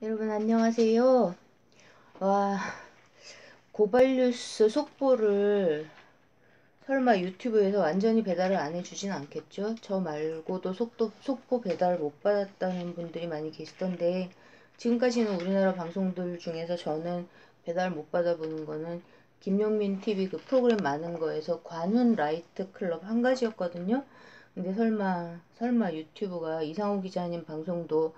여러분 안녕하세요. 와, 고발뉴스 속보를 설마 유튜브에서 완전히 배달을 안 해주진 않겠죠? 저 말고도 속보 배달을 못 받았다는 분들이 많이 계시던데, 지금까지는 우리나라 방송들 중에서 저는 배달 못 받아보는 거는 김용민 TV 그 프로그램 많은 거에서 관훈 라이트 클럽 한 가지였거든요. 근데 설마 유튜브가 이상호 기자님 방송도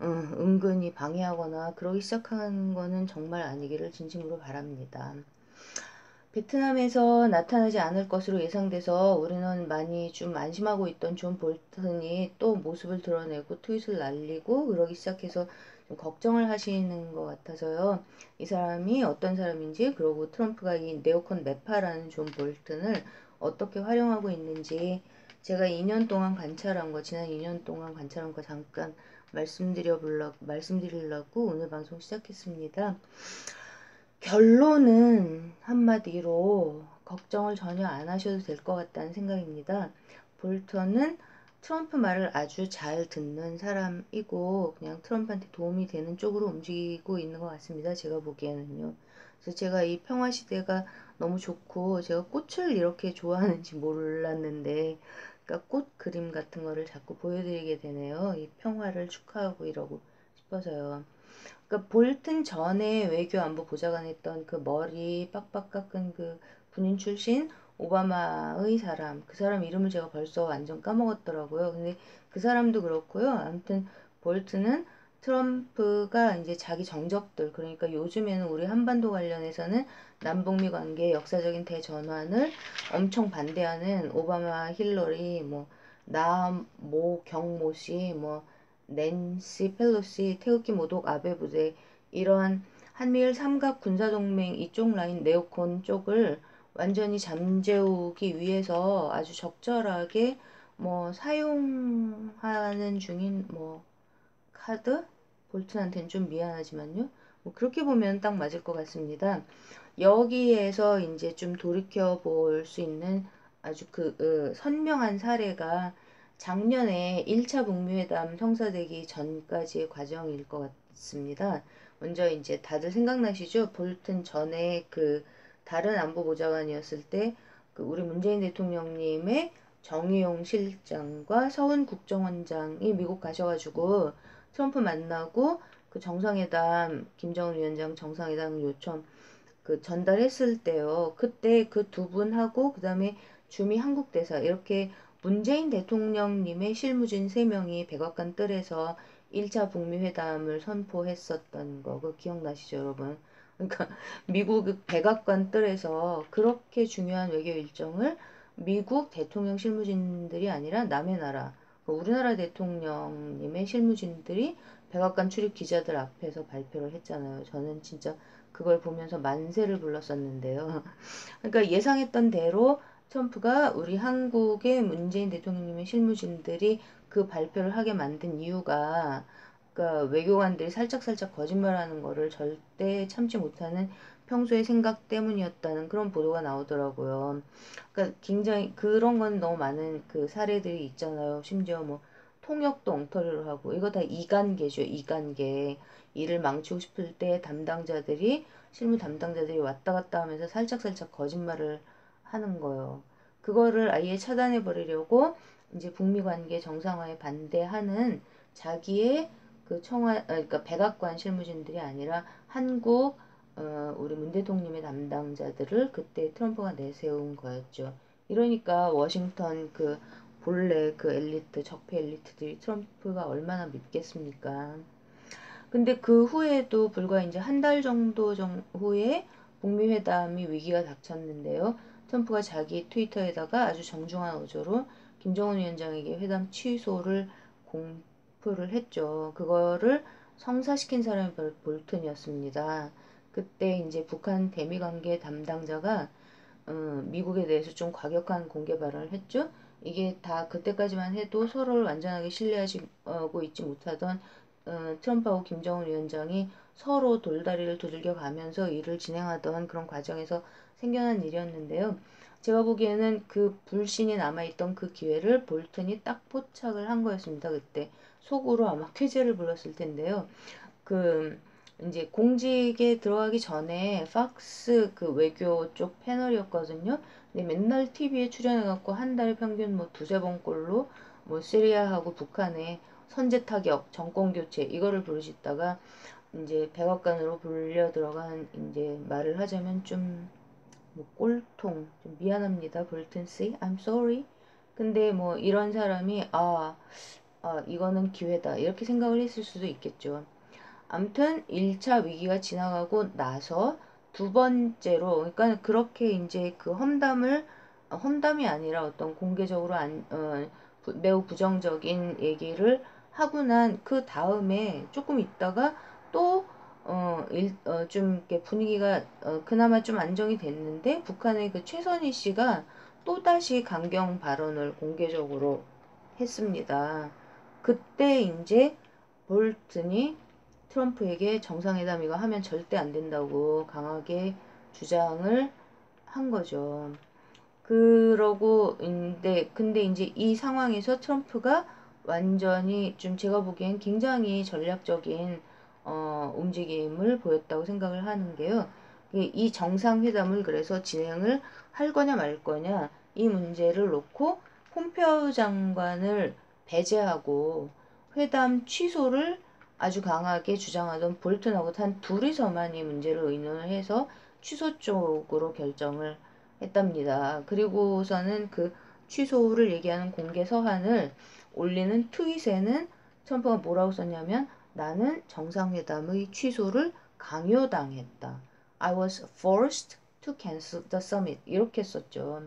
은근히 방해하거나 그러기 시작한 거는 정말 아니기를 진심으로 바랍니다. 베트남에서 나타나지 않을 것으로 예상돼서 우리는 많이 좀 안심하고 있던 존 볼턴이 또 모습을 드러내고 트윗을 날리고 그러기 시작해서 좀 걱정을 하시는 것 같아서요. 이 사람이 어떤 사람인지, 그리고 트럼프가 이 네오콘 매파라는 존 볼턴을 어떻게 활용하고 있는지 제가 2년 동안 관찰한 거, 지난 2년 동안 관찰한 거 잠깐 말씀드리려고 오늘 방송 시작했습니다. 결론은 한마디로 걱정을 전혀 안 하셔도 될 것 같다는 생각입니다. 볼턴은 트럼프 말을 아주 잘 듣는 사람이고 그냥 트럼프한테 도움이 되는 쪽으로 움직이고 있는 것 같습니다. 제가 보기에는요. 그래서 제가 이 평화 시대가 너무 좋고 제가 꽃을 이렇게 좋아하는지 몰랐는데, 그러니까 꽃 그림 같은 거를 자꾸 보여드리게 되네요. 이 평화를 축하하고 이러고 싶어서요. 그러니까 볼튼 전에 외교 안보 보좌관 했던 그 머리 빡빡 깎은 그 군인 출신 오바마의 사람, 그 사람 이름을 제가 벌써 완전 까먹었더라고요. 근데 그 사람도 그렇고요. 아무튼 볼튼은 트럼프가 이제 자기 정적들, 그러니까 요즘에는 우리 한반도 관련해서는 남북미 관계 역사적인 대전환을 엄청 반대하는 오바마, 힐러리, 뭐 나, 모, 경모 씨, 뭐 낸시 펠로시, 태극기 모독, 아베 부대, 이러한 한미일 삼각 군사동맹 이쪽 라인 네오콘 쪽을 완전히 잠재우기 위해서 아주 적절하게 뭐 사용하는 중인 뭐 카드? 볼튼한테는 좀 미안하지만요. 뭐 그렇게 보면 딱 맞을 것 같습니다. 여기에서 이제 좀 돌이켜 볼 수 있는 아주 선명한 사례가 작년에 1차 북미회담 성사되기 전까지의 과정일 것 같습니다. 먼저 이제 다들 생각나시죠? 볼튼 전에 그 다른 안보보좌관이었을 때 그 우리 문재인 대통령님의 정의용 실장과 서훈 국정원장이 미국 가셔가지고 트럼프 만나고 그 정상회담, 김정은 위원장 정상회담 요청 그 전달했을 때요. 그때 그 두 분하고 그다음에 주미 한국대사 이렇게 문재인 대통령님의 실무진 3명이 백악관 뜰에서 1차 북미 회담을 선포했었던 거 그 기억나시죠, 여러분? 그러니까 미국 백악관 뜰에서 그렇게 중요한 외교 일정을 미국 대통령 실무진들이 아니라 남의 나라, 우리나라 대통령님의 실무진들이 백악관 출입 기자들 앞에서 발표를 했잖아요. 저는 진짜 그걸 보면서 만세를 불렀었는데요. 그러니까 예상했던 대로 트럼프가 우리 한국의 문재인 대통령님의 실무진들이 그 발표를 하게 만든 이유가, 그러니까 외교관들이 살짝살짝 거짓말하는 거를 절대 참지 못하는 평소의 생각 때문이었다는 그런 보도가 나오더라고요. 그러니까 굉장히 그런 건 너무 많은 그 사례들이 있잖아요. 심지어 뭐 통역도 엉터리로 하고 이거 다 이간계죠. 이간계. 일을 망치고 싶을 때 실무 담당자들이 왔다 갔다 하면서 살짝살짝 거짓말을 하는 거예요. 그거를 아예 차단해 버리려고 이제 북미 관계 정상화에 반대하는 자기의 그러니까 백악관 실무진들이 아니라 한국 우리 문 대통령의 담당자들을 그때 트럼프가 내세운 거였죠. 이러니까 워싱턴 그 본래 그 엘리트, 적폐 엘리트들이 트럼프가 얼마나 믿겠습니까? 근데 그 후에도 불과 이제 한 달 정도 후에 북미 회담이 위기가 닥쳤는데요. 트럼프가 자기 트위터에다가 아주 정중한 어조로 김정은 위원장에게 회담 취소를 공표를 했죠. 그거를 성사시킨 사람이 바로 볼튼이었습니다. 그때 이제 북한 대미 관계 담당자가 미국에 대해서 좀 과격한 공개 발언을 했죠. 이게 다 그때까지만 해도 서로를 완전하게 신뢰하고 있지 못하던 트럼프하고 김정은 위원장이 서로 돌다리를 두들겨 가면서 일을 진행하던 그런 과정에서 생겨난 일이었는데요. 제가 보기에는 그 불신이 남아있던 그 기회를 볼튼이 딱 포착을 한 거였습니다. 그때 속으로 아마 쾌재를 불렀을 텐데요. 그 이제 공직에 들어가기 전에 팍스 그 외교 쪽 패널이었거든요. 근데 맨날 TV에 출연해갖고 한 달에 평균 뭐 두세 번꼴로 뭐 시리아하고 북한의 선제 타격, 정권 교체 이거를 부르시다가 이제 백악관으로 불려 들어간 이제 말을 하자면 좀 뭐 꼴통, 좀 미안합니다, 볼튼 씨, I'm sorry. 근데 뭐 이런 사람이 이거는 기회다 이렇게 생각을 했을 수도 있겠죠. 아무튼 1차 위기가 지나가고 나서 두 번째로 그러니까 그렇게 이제 그 험담이 아니라 어떤 공개적으로 매우 부정적인 얘기를 하고 난 그 다음에 조금 있다가 또 좀 이렇게 분위기가 그나마 좀 안정이 됐는데 북한의 그 최선희 씨가 또다시 강경 발언을 공개적으로 했습니다. 그때 이제 볼튼이 트럼프에게 정상회담 이거 하면 절대 안 된다고 강하게 주장을 한 거죠. 그러고 근데 이제 이 상황에서 트럼프가 완전히 좀 제가 보기엔 굉장히 전략적인 움직임을 보였다고 생각을 하는 게요. 이 정상회담을 그래서 진행을 할 거냐 말 거냐 이 문제를 놓고 폼페오 장관을 배제하고 회담 취소를 아주 강하게 주장하던 볼튼하고 단 둘이서만 이 문제를 의논을 해서 취소 쪽으로 결정을 했답니다. 그리고서는 그 취소를 얘기하는 공개 서한을 올리는 트윗에는 트럼프가 뭐라고 썼냐면 나는 정상회담의 취소를 강요당했다. I was forced to cancel the summit. 이렇게 썼죠.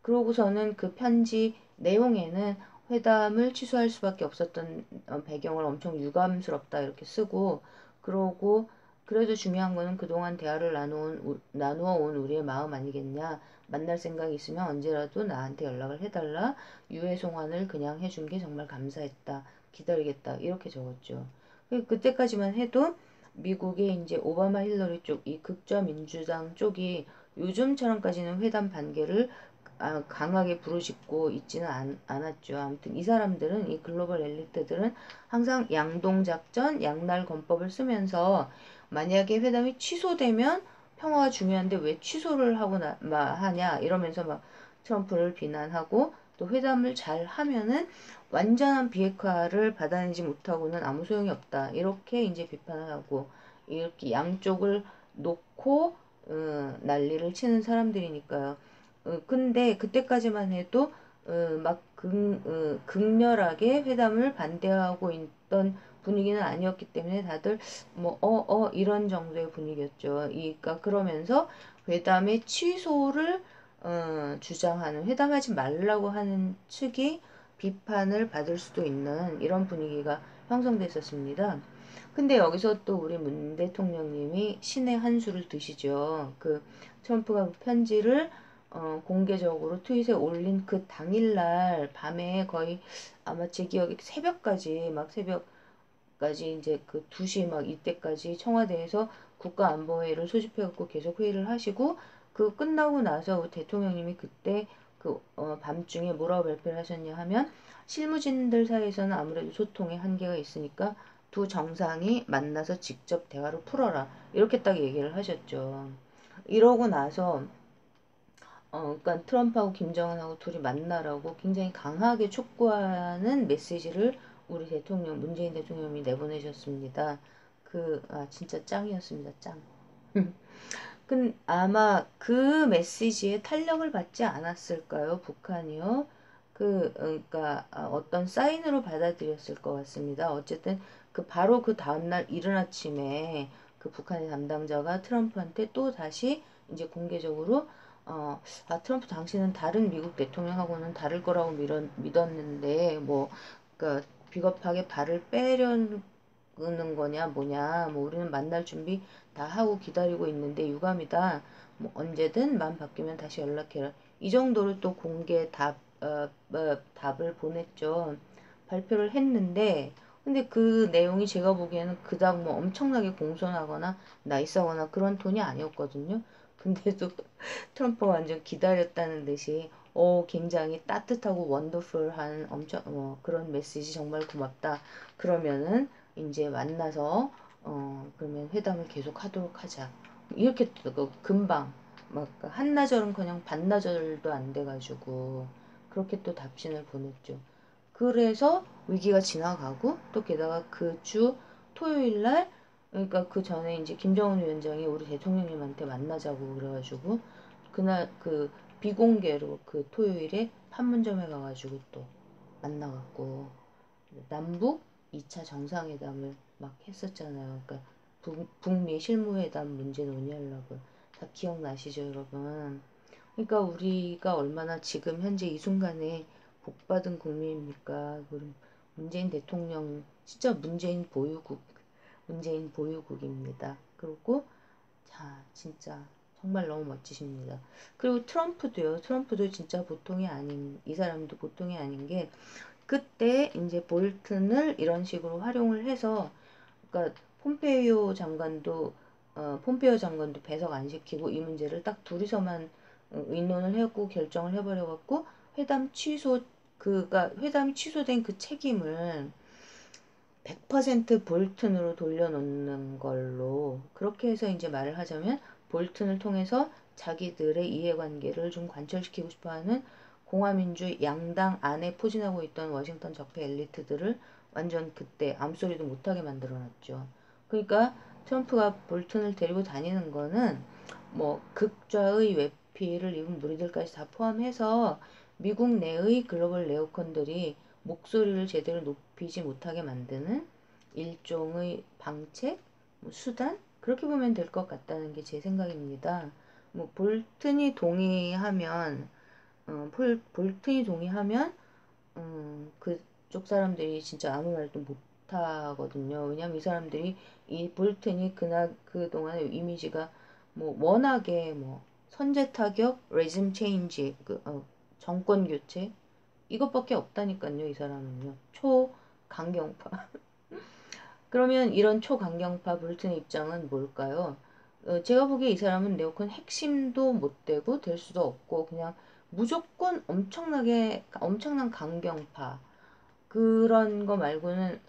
그러고서는 그 편지 내용에는 회담을 취소할 수밖에 없었던 배경을 엄청 유감스럽다 이렇게 쓰고 그러고 그래도 중요한 거는 그동안 대화를 나누어 온 우리의 마음 아니겠냐. 만날 생각이 있으면 언제라도 나한테 연락을 해달라. 유해 송환을 그냥 해준 게 정말 감사했다. 기다리겠다. 이렇게 적었죠. 그때까지만 해도 미국의 이제 오바마 힐러리 쪽, 이 극좌 민주당 쪽이 요즘처럼까지는 회담 반개를 강하게 부르짖고 있지는 않았죠. 아무튼 이 사람들은 이 글로벌 엘리트들은 항상 양동작전, 양날검법을 쓰면서 만약에 회담이 취소되면 평화가 중요한데 왜 취소를 하고 하냐 이러면서 막 트럼프를 비난하고 또 회담을 잘 하면은 완전한 비핵화를 받아내지 못하고는 아무 소용이 없다. 이렇게 이제 비판을 하고 이렇게 양쪽을 놓고 난리를 치는 사람들이니까요. 근데 그때까지만 해도 극렬하게 회담을 반대하고 있던 분위기는 아니었기 때문에 다들 뭐 이런 정도의 분위기였죠. 그러니까 그러면서 회담의 취소를 주장하는 회담하지 말라고 하는 측이 비판을 받을 수도 있는 이런 분위기가 형성됐었습니다. 근데 여기서 또 우리 문 대통령님이 신의 한 수를 드시죠. 그 트럼프가 그 편지를 공개적으로 트윗에 올린 그 당일날 밤에 거의 아마 제 기억에 새벽까지 이제 그 2시 막 이때까지 청와대에서 국가안보회의를 소집해갖고 계속 회의를 하시고 그 끝나고 나서 대통령님이 그때 그 밤중에 뭐라고 발표를 하셨냐 하면 실무진들 사이에서는 아무래도 소통에 한계가 있으니까 두 정상이 만나서 직접 대화를 풀어라 이렇게 딱 얘기를 하셨죠. 이러고 나서 그러니까 트럼프하고 김정은하고 둘이 만나라고 굉장히 강하게 촉구하는 메시지를 우리 대통령, 문재인 대통령이 내보내셨습니다. 진짜 짱이었습니다, 짱. 아마 그 메시지에 탄력을 받지 않았을까요, 북한이요? 그러니까 어떤 사인으로 받아들였을 것 같습니다. 어쨌든 바로 그 다음날 이른 아침에 그 북한의 담당자가 트럼프한테 또 다시 이제 공개적으로 트럼프 당신은 다른 미국 대통령하고는 다를 거라고 믿었는데 그러니까 비겁하게 발을 빼려는 거냐 뭐냐 뭐 우리는 만날 준비 다 하고 기다리고 있는데 유감이다. 뭐 언제든 마음 바뀌면 다시 연락해라. 이 정도로 또 공개 답을 보냈죠. 발표를 했는데 근데 그 내용이 제가 보기에는 그닥 뭐 엄청나게 공손하거나 나이스하거나 그런 톤이 아니었거든요. 근데도 트럼프가 완전 기다렸다는 듯이 굉장히 따뜻하고 원더풀한 엄청 그런 메시지 정말 고맙다. 그러면은 이제 만나서 그러면 회담을 계속 하도록 하자. 이렇게 또 금방 막 한나절은커녕 반나절도 안 돼가지고 그렇게 또 답신을 보냈죠. 그래서 위기가 지나가고 또 게다가 그 주 토요일 날 그러니까 그 전에 이제 김정은 위원장이 우리 대통령님한테 만나자고 그래가지고 그날 그 비공개로 그 토요일에 판문점에 가가지고 또 만나갖고 남북 2차 정상회담을 막 했었잖아요. 그러니까 북미 실무회담 문제 논의하려고. 다 기억나시죠, 여러분? 그러니까 우리가 얼마나 지금 현재 이 순간에 복받은 국민입니까? 그럼 문재인 대통령 진짜 문재인 보유국입니다. 그리고 자 진짜 정말 너무 멋지십니다. 그리고 트럼프도요. 트럼프도 진짜 보통이 아닌 이 사람도 보통이 아닌 게 그때 이제 볼튼을 이런 식으로 활용을 해서 그러니까 폼페이오 장관도 배석 안 시키고 이 문제를 딱 둘이서만 의논을 하고 결정을 해버려 갖고 회담이 취소된 그 책임을 100% 볼튼으로 돌려놓는 걸로 그렇게 해서 이제 말을 하자면 볼튼을 통해서 자기들의 이해관계를 좀 관철시키고 싶어하는 공화민주 양당 안에 포진하고 있던 워싱턴 적폐 엘리트들을 완전 그때 암소리도 못하게 만들어놨죠. 그러니까 트럼프가 볼튼을 데리고 다니는 거는 뭐 극좌의 외피를 입은 무리들까지 다 포함해서 미국 내의 글로벌 네오컨들이 목소리를 제대로 높이지 못하게 만드는 일종의 방책, 수단 그렇게 보면 될 것 같다는 게 제 생각입니다. 뭐 볼튼이 동의하면 볼튼이 동의하면 그쪽 사람들이 진짜 아무 말도 못 하거든요. 왜냐면 이 사람들이 이 볼튼이 그동안의 이미지가 뭐 워낙에 뭐 선제 타격, 레짐 체인지, 정권 교체 이것밖에 없다니까요. 이 사람은요. 초강경파. 그러면 이런 초강경파 볼튼의 입장은 뭘까요? 제가 보기에 이 사람은 네오콘 핵심도 못 되고 될 수도 없고 그냥 무조건 엄청난 강경파 그런 거 말고는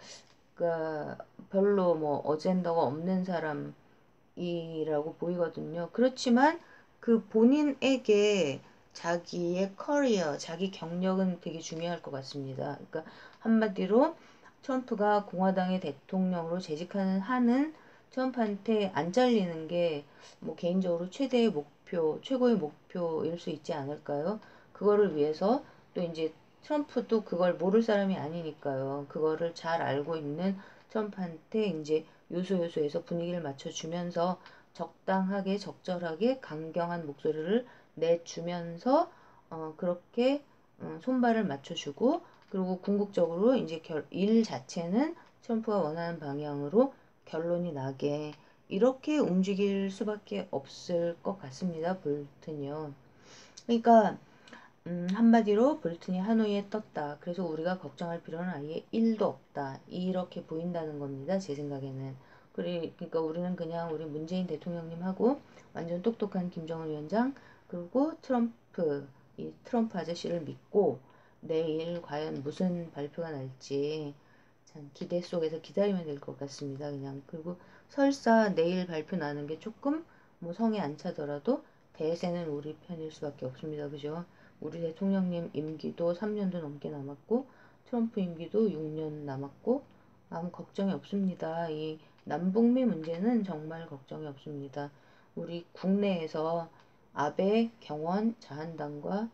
그러니까 별로 뭐 어젠다가 없는 사람이라고 보이거든요. 그렇지만 그 본인에게 자기의 커리어, 자기 경력은 되게 중요할 것 같습니다. 그러니까 한마디로 트럼프가 공화당의 대통령으로 재직하는 한은 트럼프한테 안 잘리는 게 뭐 개인적으로 최고의 목표일 수 있지 않을까요? 그거를 위해서 또 이제 트럼프도 그걸 모를 사람이 아니니까요. 그거를 잘 알고 있는 트럼프한테 이제 요소요소에서 분위기를 맞춰주면서 적당하게 적절하게 강경한 목소리를 내주면서 그렇게 손발을 맞춰주고 그리고 궁극적으로 이제 일 자체는 트럼프가 원하는 방향으로 결론이 나게 이렇게 움직일 수밖에 없을 것 같습니다. 볼튼이요. 그러니까 한마디로 볼튼이 하노이에 떴다. 그래서 우리가 걱정할 필요는 아예 1도 없다. 이렇게 보인다는 겁니다. 제 생각에는. 그러니까 우리는 그냥 우리 문재인 대통령님하고 완전 똑똑한 김정은 위원장 그리고 이 트럼프 아저씨를 믿고 내일 과연 무슨 발표가 날지 참 기대 속에서 기다리면 될 것 같습니다. 그냥 그리고 설사 내일 발표 나는 게 조금 뭐 성에 안 차더라도 대세는 우리 편일 수밖에 없습니다. 그죠? 우리 대통령님 임기도 3년도 넘게 남았고 트럼프 임기도 6년 남았고 아무 걱정이 없습니다. 이 남북미 문제는 정말 걱정이 없습니다. 우리 국내에서 아베, 경원, 자한당과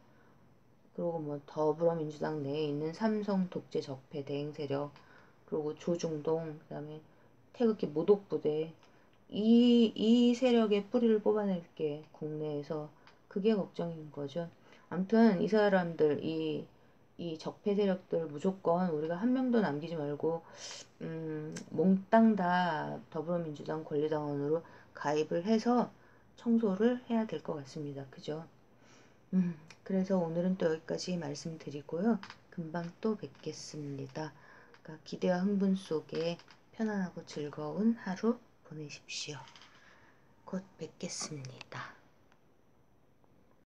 그리고 뭐 더불어민주당 내에 있는 삼성 독재 적폐 대행 세력 그리고 조중동 그다음에 태극기 모독부대 이 세력의 뿌리를 뽑아낼게 국내에서 그게 걱정인 거죠. 아무튼 이 사람들 이 적폐 세력들 무조건 우리가 한 명도 남기지 말고 몽땅 다 더불어민주당 권리당원으로 가입을 해서 청소를 해야 될 것 같습니다. 그죠? 그래서 오늘은 또 여기까지 말씀드리고요. 금방 또 뵙겠습니다. 그러니까 기대와 흥분 속에 편안하고 즐거운 하루 보내십시오. 곧 뵙겠습니다.